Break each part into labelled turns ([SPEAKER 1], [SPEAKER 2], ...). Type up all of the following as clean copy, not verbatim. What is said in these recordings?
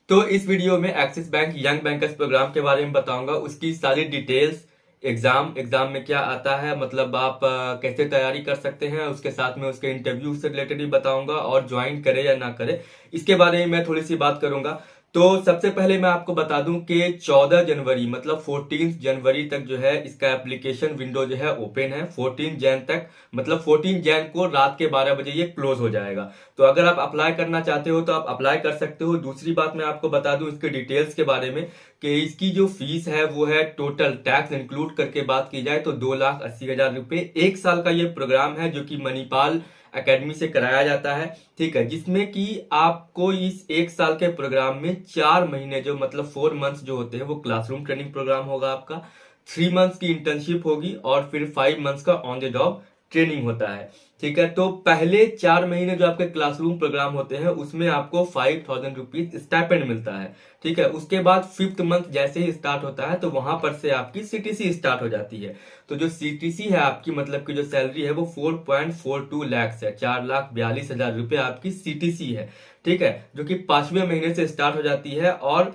[SPEAKER 1] तो इस वीडियो में Axis Bank young bankers programme के बारे में बताऊंगा, उसकी सारी डिटेल्स, एग्जाम में क्या आता है, मतलब आप कैसे तैयारी कर सकते हैं, उसके साथ में उसके इंटरव्यू से रिलेटेड भी बताऊंगा और ज्वाइन करे या ना करे इसके बारे में मैं थोड़ी सी बात करूंगा। तो सबसे पहले मैं आपको बता दूं कि 14 जनवरी मतलब 14 जनवरी तक जो है इसका एप्लीकेशन विंडो जो है ओपन है। 14 जैन तक मतलब 14 जैन को रात के 12 बजे ये क्लोज हो जाएगा। तो अगर आप अप्लाई करना चाहते हो तो आप अप्लाई कर सकते हो। दूसरी बात मैं आपको बता दूं इसके डिटेल्स के बारे में कि इसकी जो फीस है वो है, टोटल टैक्स इंक्लूड करके बात की जाए तो 2,80,000 रुपए। एक साल का ये प्रोग्राम है जो कि मणिपाल एकेडमी से कराया जाता है। ठीक है, जिसमें कि आपको इस एक साल के प्रोग्राम में 4 महीने जो मतलब 4 मंथ्स जो होते हैं वो क्लासरूम ट्रेनिंग प्रोग्राम होगा आपका, 3 मंथ्स की इंटर्नशिप होगी और फिर 5 मंथ्स का ऑन द जॉब ट्रेनिंग होता है। ठीक है, तो पहले 4 महीने जो आपके क्लासरूम प्रोग्राम होते हैं उसमें आपको 5,000 रुपीज स्टाइपेंड मिलता है। ठीक है, उसके बाद 5th मंथ जैसे ही स्टार्ट होता है तो वहां पर से आपकी सीटीसी स्टार्ट हो जाती है। तो जो सीटीसी है आपकी मतलब की जो सैलरी है वो 4.42 लैक्स है, 4,42,000 रुपए आपकी सीटीसी है। ठीक है, जो कि 5वें महीने से स्टार्ट हो जाती है और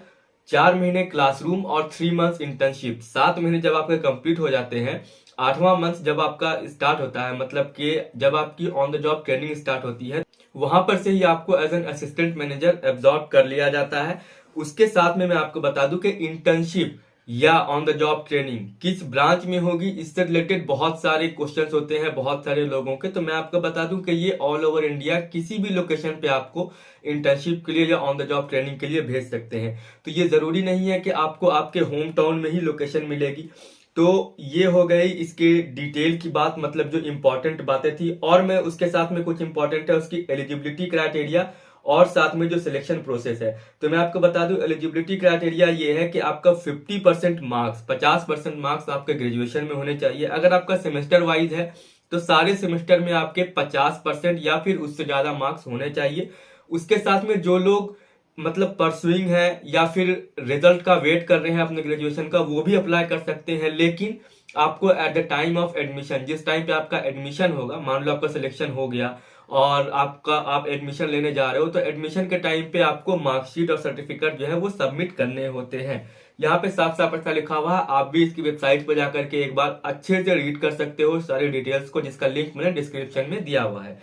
[SPEAKER 1] 4 महीने क्लासरूम और 3 मंथ्स इंटर्नशिप, 7 महीने जब आपके कंप्लीट हो जाते हैं, 8वां मंथ जब आपका स्टार्ट होता है मतलब कि जब आपकी on the job training start होती है वहां पर से ही आपको as an assistant manager absorb कर लिया जाता है। उसके साथ में मैं आपको बता दूं कि इंटर्नशिप या ऑन द जॉब ट्रेनिंग किस ब्रांच में होगी इससे रिलेटेड बहुत सारे क्वेश्चंस होते हैं बहुत सारे लोगों के। तो मैं आपको बता दूं कि ये ऑल ओवर इंडिया किसी भी लोकेशन पे आपको इंटर्नशिप के लिए या ऑन द जॉब ट्रेनिंग के लिए भेज सकते हैं। तो ये जरूरी नहीं है कि आपको आपके होम टाउन में ही लोकेशन मिलेगी। तो ये हो गई इसके डिटेल की बात, मतलब जो इंपॉर्टेंट बातें थी। और मैं उसके साथ में कुछ इंपॉर्टेंट है उसकी एलिजिबिलिटी क्राइटेरिया और साथ में जो सिलेक्शन प्रोसेस है। तो मैं आपको बता दूं एलिजिबिलिटी क्राइटेरिया ये है कि आपका 50% मार्क्स, 50% मार्क्स आपके ग्रेजुएशन में होने चाहिए। अगर आपका सेमेस्टर वाइज है तो सारे सेमेस्टर में आपके 50% या फिर उससे ज्यादा मार्क्स होने चाहिए। उसके साथ में जो लोग मतलब परसुइंग है या फिर रिजल्ट का वेट कर रहे हैं अपने ग्रेजुएशन का वो भी अप्लाई कर सकते हैं। लेकिन आपको at the time of admission, जिस टाइम पे आपका एडमिशन होगा, मान लो आपका सिलेक्शन हो गया और आप एडमिशन लेने जा रहे हो तो एडमिशन के टाइम पे आपको मार्कशीट और सर्टिफिकेट जो है वो सबमिट करने होते हैं। यहाँ पे साफ साफ ऐसा लिखा हुआ है, आप भी इसकी वेबसाइट पर जाकर के एक बार अच्छे से रीड कर सकते हो सारी डिटेल्स को, जिसका लिंक मैंने डिस्क्रिप्शन में दिया हुआ है।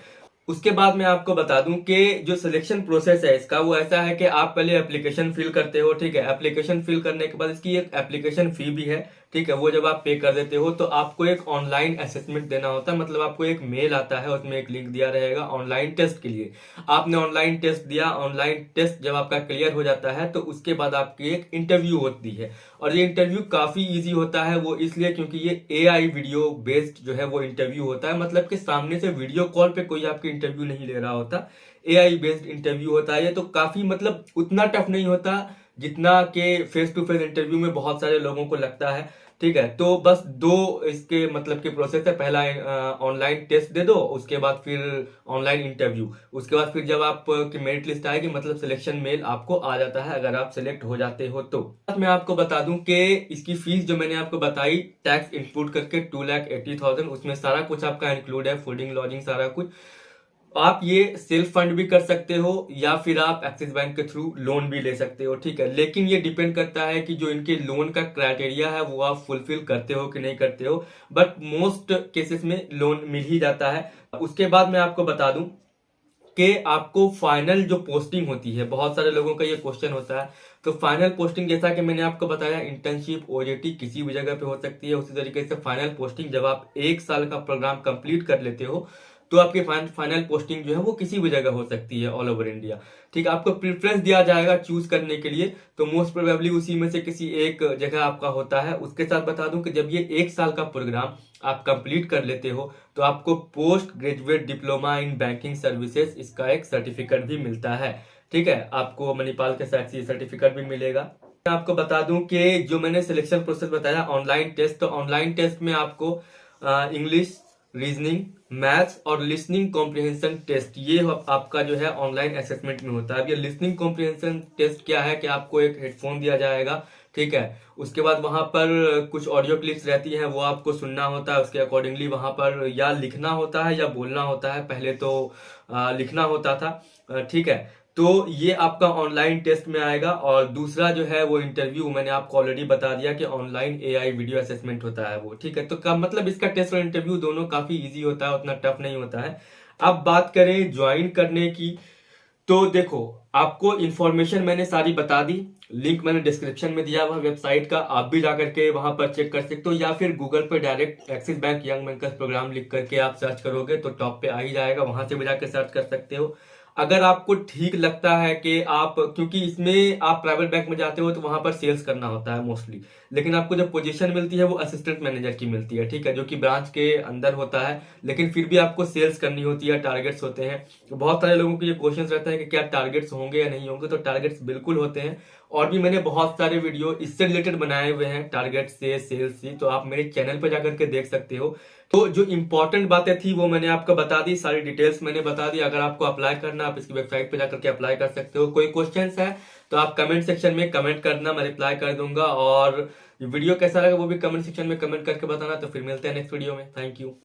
[SPEAKER 1] उसके बाद मैं आपको बता दूं कि जो सिलेक्शन प्रोसेस है इसका वो ऐसा है कि आप पहले एप्लीकेशन फिल करते हो। ठीक है, एप्लीकेशन फिल करने के बाद इसकी एक एप्लीकेशन फी भी है। ठीक है, वो जब आप पे कर देते हो तो आपको एक ऑनलाइन असेसमेंट देना होता है, मतलब आपको एक मेल आता है उसमें एक लिंक दिया रहेगा ऑनलाइन टेस्ट के लिए। आपने ऑनलाइन टेस्ट दिया, ऑनलाइन टेस्ट जब आपका क्लियर हो जाता है तो उसके बाद आपकी एक इंटरव्यू होती है। और ये इंटरव्यू काफी इजी होता है, वो इसलिए क्योंकि ये एआई वीडियो बेस्ड जो है वो इंटरव्यू होता है, मतलब कि सामने से वीडियो कॉल पे कोई आपकी इंटरव्यू नहीं ले रहा होता, एआई बेस्ड इंटरव्यू होता है ये। तो काफी मतलब उतना टफ नहीं होता जितना कि फेस टू फेस इंटरव्यू में बहुत सारे लोगों को लगता है। ठीक है, तो बस दो इसके मतलब के प्रोसेस है, पहला ऑनलाइन टेस्ट दे दो, उसके बाद फिर ऑनलाइन इंटरव्यू, उसके बाद फिर जब आप की मेरिट लिस्ट आएगी मतलब सिलेक्शन मेल आपको आ जाता है अगर आप सिलेक्ट हो जाते हो तो। मैं आपको बता दूं कि इसकी फीस जो मैंने आपको बताई टैक्स इंक्लूड करके 2,80,000, उसमें सारा कुछ आपका इंक्लूड है, फूडिंग लॉजिंग सारा कुछ। आप ये सेल्फ फंड भी कर सकते हो या फिर आप एक्सिस बैंक के थ्रू लोन भी ले सकते हो। ठीक है, लेकिन ये डिपेंड करता है कि जो इनके लोन का क्राइटेरिया है वो आप फुलफिल करते हो कि नहीं करते हो, बट मोस्ट केसेस में लोन मिल ही जाता है। उसके बाद मैं आपको बता दूं कि आपको फाइनल जो पोस्टिंग होती है, बहुत सारे लोगों का ये क्वेश्चन होता है, तो फाइनल पोस्टिंग जैसा कि मैंने आपको बताया इंटर्नशिप ओजेटी किसी भी जगह पे हो सकती है, उसी तरीके से फाइनल पोस्टिंग जब आप एक साल का प्रोग्राम कंप्लीट कर लेते हो तो आपकी फाइनल पोस्टिंग जो है वो किसी भी जगह हो सकती है ऑल ओवर इंडिया। ठीक है, आपको प्रेफरेंस दिया जाएगा चूज करने के लिए, तो मोस्ट प्रोबेबली उसी में से किसी एक जगह आपका होता है। उसके साथ बता दूं कि जब ये एक साल का प्रोग्राम आप कंप्लीट कर लेते हो तो आपको post graduate diploma in banking services इसका एक सर्टिफिकेट भी मिलता है। ठीक है, आपको मणिपाल के साथ से सर्टिफिकेट भी मिलेगा। मैं आपको बता दूं कि जो मैंने सिलेक्शन प्रोसेस बताया ऑनलाइन टेस्ट, तो ऑनलाइन टेस्ट में आपको इंग्लिश, रीजनिंग, मैथ्स और लिसनिंग कॉम्प्रिहेंशन टेस्ट ये आपका जो है ऑनलाइन असेसमेंट में होता है। अब ये लिसनिंग कॉम्प्रिहेंशन टेस्ट क्या है कि आपको एक हेडफोन दिया जाएगा। ठीक है, उसके बाद वहां पर कुछ ऑडियो क्लिप्स रहती हैं वो आपको सुनना होता है, उसके अकॉर्डिंगली वहां पर या लिखना होता है या बोलना होता है। पहले तो लिखना होता था। ठीक है, तो ये आपका ऑनलाइन टेस्ट में आएगा। और दूसरा जो है वो इंटरव्यू, मैंने आपको ऑलरेडी बता दिया कि ऑनलाइन एआई वीडियो असेसमेंट होता है वो, ठीक है। तो का मतलब इसका टेस्ट और इंटरव्यू दोनों काफी इजी होता है, उतना टफ नहीं होता है। अब बात करें ज्वाइन करने की, तो देखो आपको इन्फॉर्मेशन मैंने सारी बता दी, लिंक मैंने डिस्क्रिप्शन में दिया हुआ वेबसाइट का, आप भी जा करके वहां पर चेक कर सकते हो, या फिर गूगल पे direct Axis Bank young bankers programme लिख करके आप सर्च करोगे तो टॉप पे आ ही जाएगा, वहां से भी जाकर सर्च कर सकते हो। अगर आपको ठीक लगता है कि आप, क्योंकि इसमें आप प्राइवेट बैंक में जाते हो तो वहां पर सेल्स करना होता है मोस्टली, लेकिन आपको जो पोजीशन मिलती है वो असिस्टेंट मैनेजर की मिलती है, ठीक है, जो कि ब्रांच के अंदर होता है, लेकिन फिर भी आपको सेल्स करनी होती है, टारगेट्स होते हैं। तो बहुत सारे लोगों के ये क्वेश्चंस रहता है कि क्या टारगेट्स होंगे या नहीं होंगे, तो टारगेट्स बिल्कुल होते हैं। और भी मैंने बहुत सारे वीडियो इससे रिलेटेड बनाए हुए हैं, टारगेट से, सेल्स से, तो आप मेरे चैनल पर जाकर के देख सकते हो। तो जो इंपॉर्टेंट बातें थी वो मैंने आपको बता दी, सारी डिटेल्स मैंने बता दी। अगर आपको अप्लाई करना, आप इसकी वेबसाइट पे जाकर के अप्लाई कर सकते हो। कोई क्वेश्चंस है तो आप कमेंट सेक्शन में कमेंट करना, मैं रिप्लाई कर दूंगा। और वीडियो कैसा लगा वो भी कमेंट सेक्शन में कमेंट करके बताना। तो फिर मिलते हैं नेक्स्ट वीडियो में। Thank you.